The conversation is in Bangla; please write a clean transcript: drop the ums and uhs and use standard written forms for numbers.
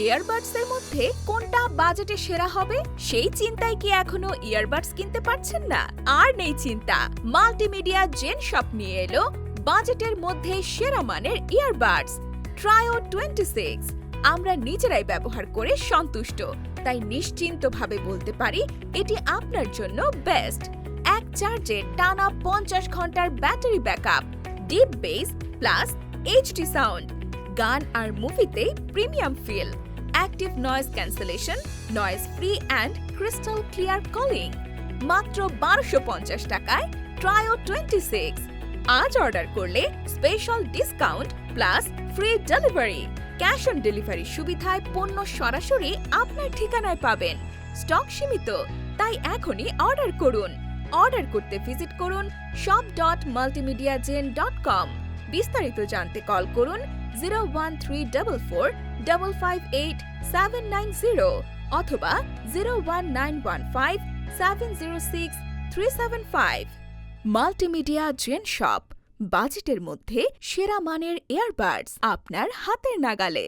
ইয়ারবাডস এর মধ্যে কোনটা বাজেটে সেরা হবে সেই চিন্তায় কি এখনো ইয়ারবাডস কিনতে পারছেন না? আর নেই চিন্তা, মাল্টিমিডিয়া জেন শপ নিয়ে এলো বাজেটের মধ্যে সেরা মানের ইয়ারবাডস ট্রায়ো 26। আমরা নিজেরাই ব্যবহার করে সন্তুষ্ট, তাই নিশ্চিন্তভাবে বলতে পারি এটি আপনার জন্য বেস্ট। এক চার্জে টানা 50 ঘন্টার battery backup, deep bass plus HD sound, গান আর মুভিতে premium feel, active noise cancellation, noise free and crystal clear calling. মাত্র 1250 টাকায় ট্রায়ো 26। আজ অর্ডার করলে special discount plus free delivery. Cash on delivery সুবিধায় পণ্য সরাসরি আপনার ঠিকানায় পাবেন। স্টক সীমিত, তাই এখনই অর্ডার করুন। অর্ডার করতে ভিজিট করুন shop.multimediagen.com। বিস্তারিত জানতে কল করুন 01344558790 অথবা 01915706375। মাল্টিমিডিয়া জেন শপ, বাজেটের মধ্যে সেরা মানের ইয়ারবাডস আপনার হাতের নাগালে।